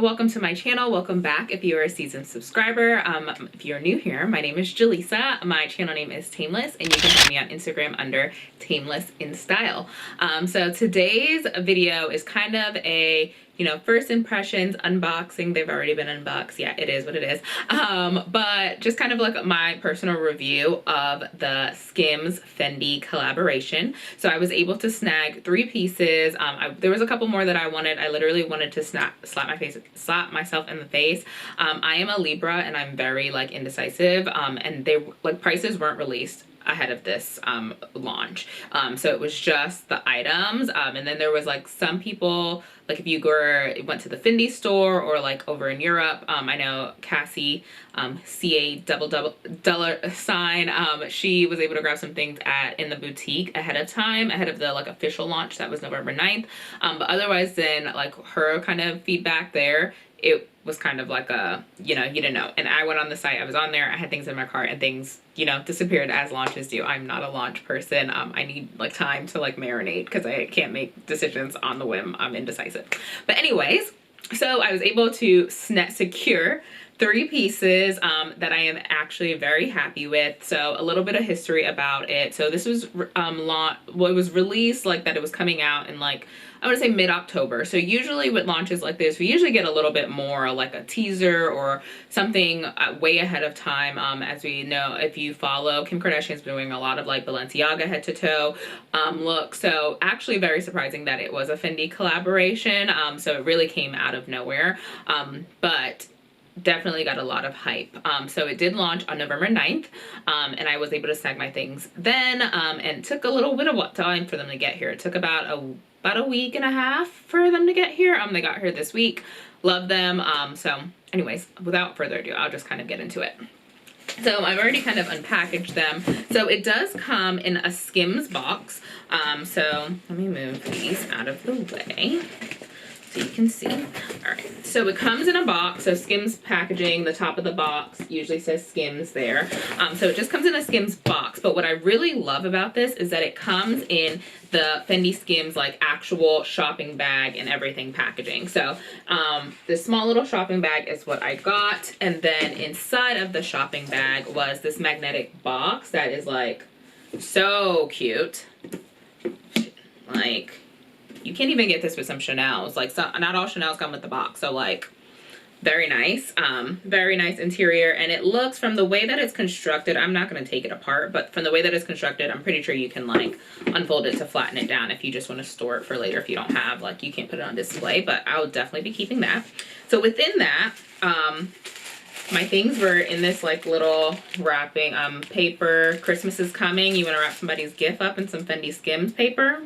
welcome to my channel. Welcome back if you are a seasoned subscriber. If you're new here, my name is Jelisa. My channel name is Tameless, and you can find me on Instagram under Tameless in Style. So today's video is kind of a first impressions unboxing. They've already been unboxed. Yeah, it is what it is. But just kind of like my personal review of the Skims Fendi collaboration. So I was able to snag 3 pieces. There was a couple more that I wanted. I literally wanted to slap myself in the face. I am a Libra and I'm very indecisive. And they prices weren't released ahead of this launch, so it was just the items, and then there was some people, if you went to the Fendi store or over in Europe, I know Cassie, CA $, she was able to grab some things in the boutique ahead of time, ahead of the official launch that was November 9th, but otherwise then her kind of feedback there, it was kind of you didn't know. And I went on the site, I was on there, I had things in my cart, and things, disappeared as launches do. I'm not a launch person. I need time to marinate because I can't make decisions on the whim. I'm indecisive. But anyways, so I was able to secure 3 pieces that I am actually very happy with. So a little bit of history about it. So this was it was released that it was coming out in I would say mid-October. So usually with launches like this, we usually get a little bit more a teaser or something way ahead of time. As we know, if you follow, Kim Kardashian's been doing a lot of Balenciaga head to toe look. So actually very surprising that it was a Fendi collaboration. So it really came out of nowhere. But definitely got a lot of hype. So it did launch on November 9th, and I was able to snag my things then, and it took a little bit of time for them to get here. It took about a week and a half for them to get here. They got here this week. Love them. So anyways, without further ado, I'll just kind of get into it. So I've already kind of unpackaged them. So it does come in a Skims box. So let me move these out of the way so you can see. All right, so it comes in a box. So Skims packaging, the top of the box usually says Skims there. So it just comes in a Skims box. But what I really love about this is that it comes in the Fendi Skims actual shopping bag and everything packaging. So this small little shopping bag is what I got. And then inside of the shopping bag was this magnetic box that is so cute. You can't even get this with some Chanel's. Not all Chanel's come with the box. So very nice. Very nice interior. And it looks, from the way that it's constructed, I'm not going to take it apart, but from the way that it's constructed, I'm pretty sure you can unfold it to flatten it down if you just want to store it for later. If you don't have, you can't put it on display, but I'll definitely be keeping that. So within that, my things were in this little wrapping paper. Christmas is coming. You want to wrap somebody's gift up in some Fendi Skims paper.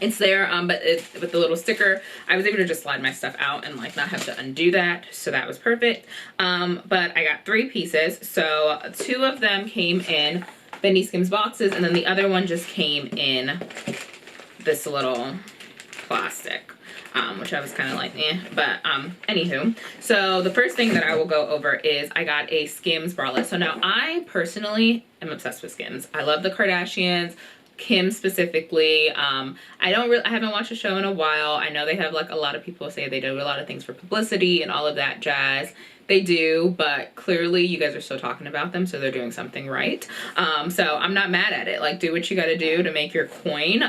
It's there, but with the little sticker, I was able to just slide my stuff out and not have to undo that, so that was perfect. But I got 3 pieces, so 2 of them came in Fendi Skims boxes, and then the other one just came in this little plastic, which I was kind of eh, but anywho. So the first thing that I will go over is I got a Skims bralette. So now I personally am obsessed with Skims. I love the Kardashians, Kim specifically. I haven't watched a show in a while. I know they have a lot of people say they do a lot of things for publicity and all of that jazz. They do, but clearly you guys are still talking about them, so they're doing something right. So I'm not mad at it. Do what you gotta do to make your coin.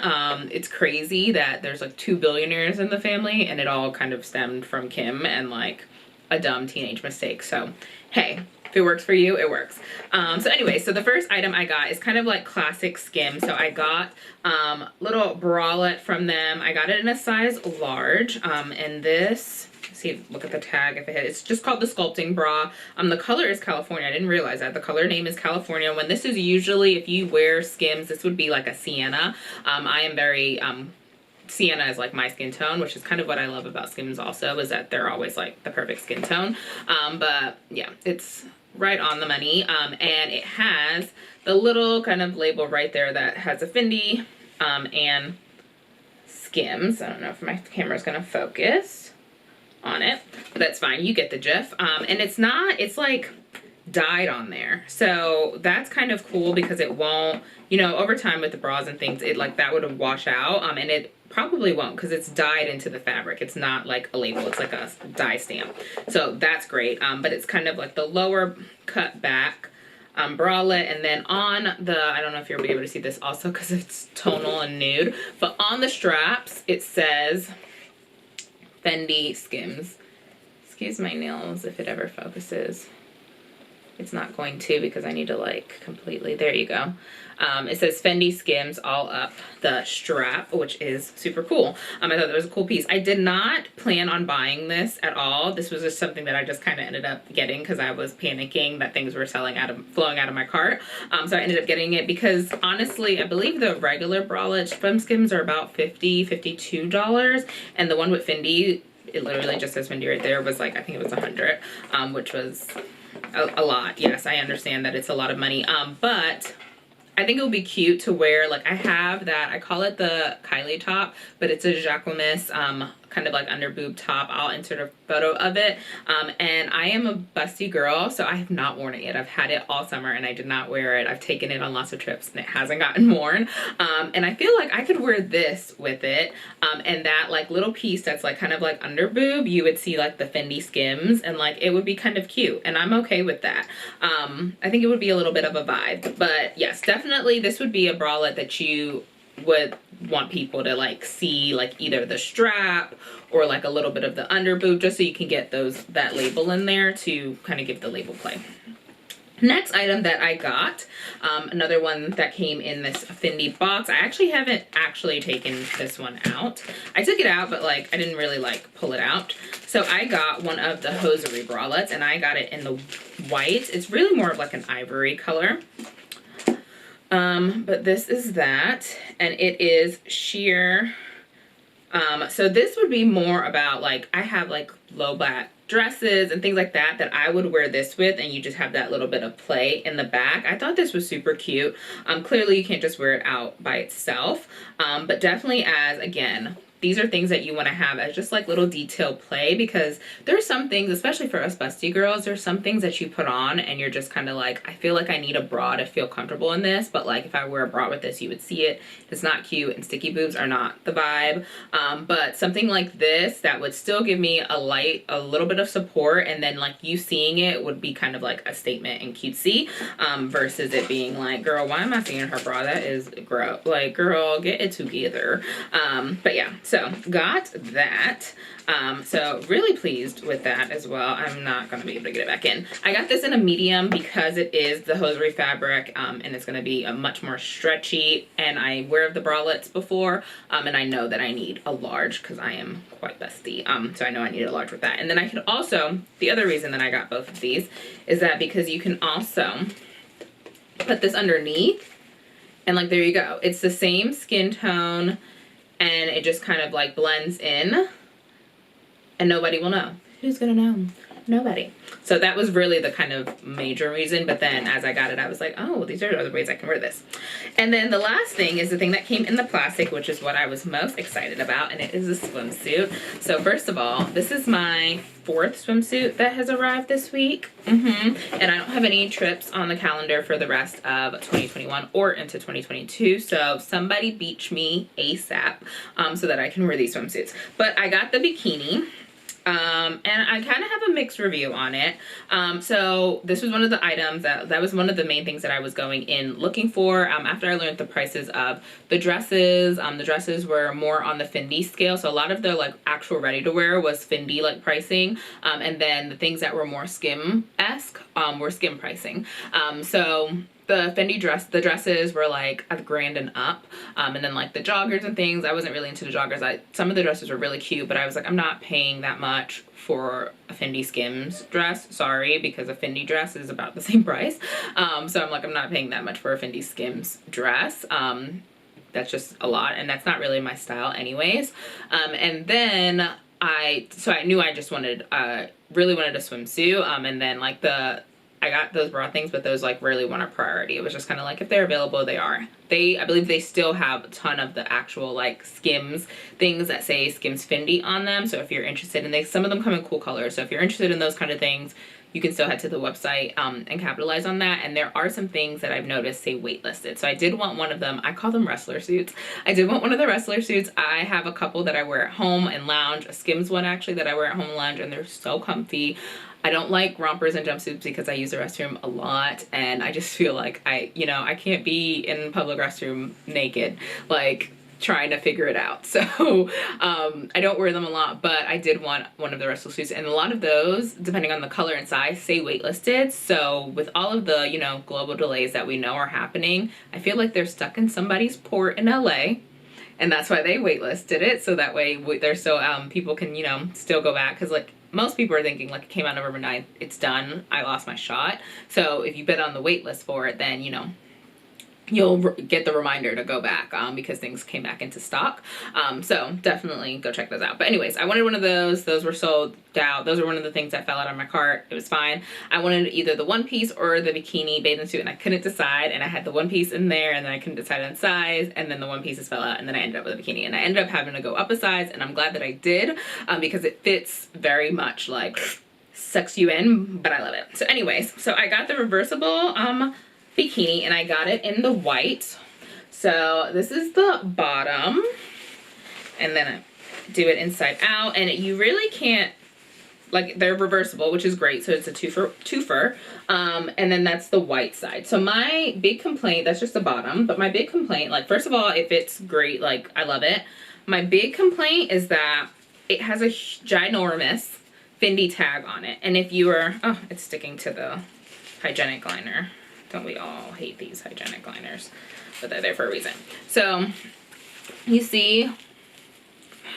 It's crazy that there's 2 billionaires in the family, and it all kind of stemmed from Kim and a dumb teenage mistake. So hey, if it works for you, it works. So anyway, so the first item I got is kind of classic Skims. So I got little bralette from them. I got it in a size large. And this, see, look at the tag if it hit. It's just called the Sculpting Bra. The color is California. I didn't realize that. The color name is California. When this is usually, if you wear Skims, this would be a sienna. I am very sienna is my skin tone, which is kind of what I love about Skims also, is that they're always the perfect skin tone. But yeah, it's right on the money. And it has the little kind of label right there that has a Fendi and Skims. I don't know if my camera's gonna focus on it, but that's fine. You get the gif. And it's dyed on there. So that's kind of cool because it won't, you know, over time with the bras and things, it like that would wash out. And it probably won't because it's dyed into the fabric. It's not like a label, it's like a dye stamp. So that's great. But it's kind of like the lower cut back bralette, and then on the, I don't know if you'll be able to see this also because it's tonal and nude, but on the straps it says FENDIXSKIMS. Excuse my nails if it ever focuses. It's not going to because I need to like completely, there you go. It says FENDIXSKIMS all up the strap, which is super cool. I thought that was a cool piece. I did not plan on buying this at all. This was just something that I just kind of ended up getting because I was panicking that things were flowing out of my cart. So I ended up getting it because honestly, I believe the regular bralettes from Skims are about $50, $52, and the one with Fendi, it literally just says Fendi right there, was like, I think it was $100, which was a lot. Yes, I understand that it's a lot of money, but I think it would be cute to wear. Like I have that, I call it the Kylie top, but it's a Jacquemus kind of like under boob top. I'll insert a photo of it. And I am a busty girl, so I have not worn it yet. I've had it all summer and I did not wear it. I've taken it on lots of trips and it hasn't gotten worn. And I feel like I could wear this with it. And that like little piece that's like kind of like under boob, you would see like the FENDIXSKIMS, and like it would be kind of cute. And I'm okay with that. I think it would be a little bit of a vibe, but yes, definitely this would be a bralette that you would want people to like see, like either the strap or like a little bit of the under boob, just so you can get that label in there to kind of give the label play. Next item that I got, another one that came in this Fendi box. I actually haven't taken this one out. I took it out, but like I didn't really like pull it out. So I got one of the Hosiery bralettes, and I got it in the white. It's really more of like an ivory color. But this is that, and it is sheer. So this would be more about like, I have like low back dresses and things like that that I would wear this with, and you just have that little bit of play in the back. I thought this was super cute. Clearly you can't just wear it out by itself, but definitely as, again, these are things that you want to have as just like little detail play, because there's some things, especially for us busty girls, there's some things that you put on and you're just kind of like, I feel like I need a bra to feel comfortable in this, but like if I wear a bra with this, you would see it. It's not cute, and sticky boobs are not the vibe. But something like this that would still give me a little bit of support, and then like you seeing it would be kind of like a statement and cutesy, versus it being like, girl, why am I seeing her bra? That is gross. Like, girl, get it together. But yeah. So got that. So really pleased with that as well. I'm not going to be able to get it back in. I got this in a medium because it is the Hosiery fabric, and it's going to be a much more stretchy, and I wear the bralettes before, and I know that I need a large because I am quite busty. So I know I need a large with that. And then I could also, the other reason that I got both of these is that because you can also put this underneath, and like there you go. It's the same skin tone, and it just kind of like blends in, and nobody will know. Who's gonna know? Nobody. So that was really the kind of major reason, but then as I got it, I was like, oh, these are other ways I can wear this. And then the last thing is the thing that came in the plastic, which is what I was most excited about, and it is a swimsuit. So first of all, this is my 4th swimsuit that has arrived this week. And I don't have any trips on the calendar for the rest of 2021 or into 2022. So somebody beach me ASAP, so that I can wear these swimsuits. But I got the bikini. And I kind of have a mixed review on it. So this was one of the items that was one of the main things that I was going in looking for, after I learned the prices of the dresses. The dresses were more on the Fendi scale. So a lot of the like actual ready to wear was Fendi like pricing. And then the things that were more Skim-esque, were Skim pricing. So the Fendi the dresses were like $1,000 and up, and then like the joggers and things, I wasn't really into the joggers. Some of the dresses were really cute, but I was like, I'm not paying that much for a FENDIXSKIMS dress, sorry, because a Fendi dress is about the same price. So I'm like, I'm not paying that much for a FENDIXSKIMS dress. That's just a lot, and that's not really my style anyways. And then I knew I just wanted, really wanted a swimsuit, and then like I got those bra things, but those like really weren't a priority. It was just kind of like, if they're available, they are. I believe they still have a ton of the actual like Skims things that say Skims Fendi on them. So if you're interested in some of them come in cool colors. So if you're interested in those kind of things, you can still head to the website and capitalize on that. And there are some things that I've noticed say waitlisted. So I did want one of them. I call them wrestler suits. I did want one of the wrestler suits. I have a couple that I wear at home and lounge, a Skims one actually that I wear at home and lounge, and they're so comfy. I don't like rompers and jumpsuits because I use the restroom a lot, and I just feel like I can't be in public restroom naked, like trying to figure it out. So I don't wear them a lot, but I did want one of the wrestler suits, and a lot of those, depending on the color and size, say waitlisted. So with all of the, you know, global delays that we know are happening, I feel like they're stuck in somebody's port in LA. And that's why they waitlisted it, so that way they're so people can, you know, still go back, because like most people are thinking like it came out November 9th, it's done, I lost my shot. So if you've been on the wait list for it, then you know you'll get the reminder to go back because things came back into stock. So definitely go check those out. But anyways, I wanted one of those. Those were sold out. Those are one of the things that fell out of my cart. It was fine. I wanted either the one piece or the bikini bathing suit, and I couldn't decide. And I had the one piece in there, and then I couldn't decide on size, and then the one pieces fell out, and then I ended up with a bikini. And I ended up having to go up a size, and I'm glad that I did because it fits very much like sucks you in, but I love it. So anyways, so I got the reversible bikini, and I got it in the white. So this is the bottom, and then I do it inside out, and you really can't, like, they're reversible, which is great. So it's a twofer, and then that's the white side. So my big complaint, that's just the bottom, but my big complaint, like, first of all, it fits great, like I love it. My big complaint is that it has a ginormous Fendi tag on it, and if you are, oh, it's sticking to the hygienic liner. Don't we all hate these hygienic liners? But they're there for a reason. So you see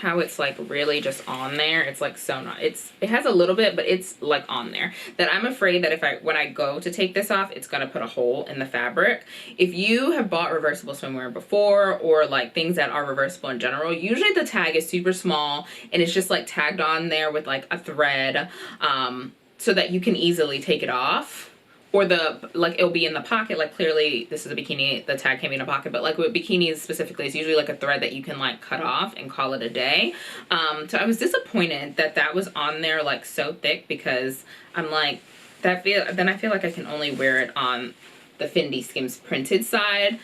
how it's like really just on there. It's like so not, it has a little bit, but it's like on there, that I'm afraid that when I go to take this off, it's gonna put a hole in the fabric. If you have bought reversible swimwear before, or like things that are reversible in general, usually the tag is super small and it's just like tagged on there with like a thread, so that you can easily take it off. Or like it'll be in the pocket, like clearly this is a bikini, the tag came in a pocket, but like with bikinis specifically, it's usually like a thread that you can like cut off and call it a day. So I was disappointed that that was on there like so thick, because I'm like, then I feel like I can only wear it on the FENDIXSKIMS printed side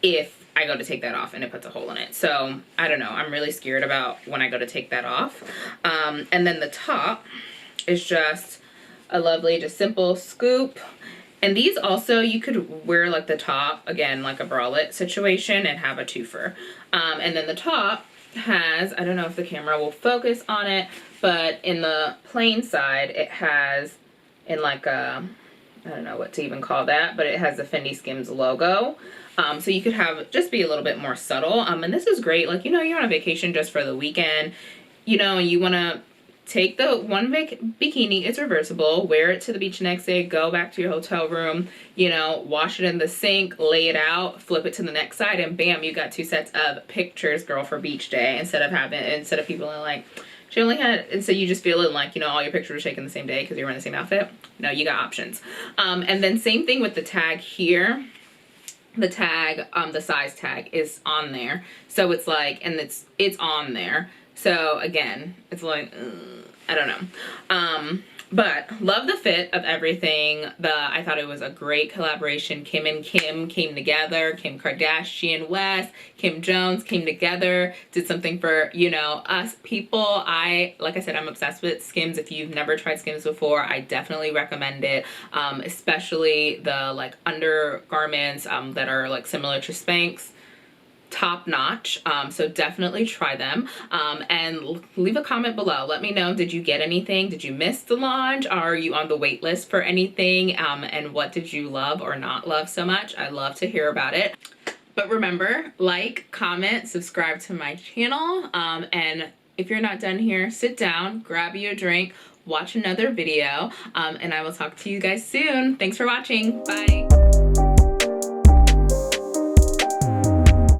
if I go to take that off and it puts a hole in it. So I don't know, I'm really scared about when I go to take that off. And then the top is just a lovely, just simple scoop. And these also, you could wear like the top, again, like a bralette situation and have a twofer. And then the top has, I don't know if the camera will focus on it, but in the plain side, it has in like a, I don't know what to even call that, but it has the FENDIXSKIMS logo. So you could have, just be a little bit more subtle. And this is great, like, you know, you're on a vacation just for the weekend, you know, and you want to take the one bikini, it's reversible, wear it to the beach the next day, go back to your hotel room, you know, wash it in the sink, lay it out, flip it to the next side, and bam, you got 2 sets of pictures, girl, for beach day, instead of people are like, she only had, and so you just feeling like, you know, all your pictures were taken the same day because you're wearing the same outfit. No, you got options. And then same thing with the tag here. The tag, the size tag is on there. So it's like, and it's on there. So again, it's like, I don't know. But love the fit of everything. I thought it was a great collaboration. Kim and Kim came together. Kim Kardashian West, Kim Jones came together, did something for, you know, us people. Like I said, I'm obsessed with Skims. If you've never tried Skims before, I definitely recommend it. Especially the like undergarments that are like similar to Spanx. Top notch. So definitely try them, and leave a comment below. Let me know, did you get anything? Did you miss the launch? Are you on the wait list for anything? And what did you love or not love so much? I love to hear about it. But remember, like, comment, subscribe to my channel, and if you're not done here, sit down, grab you a drink, watch another video, and I will talk to you guys soon. Thanks for watching. Bye.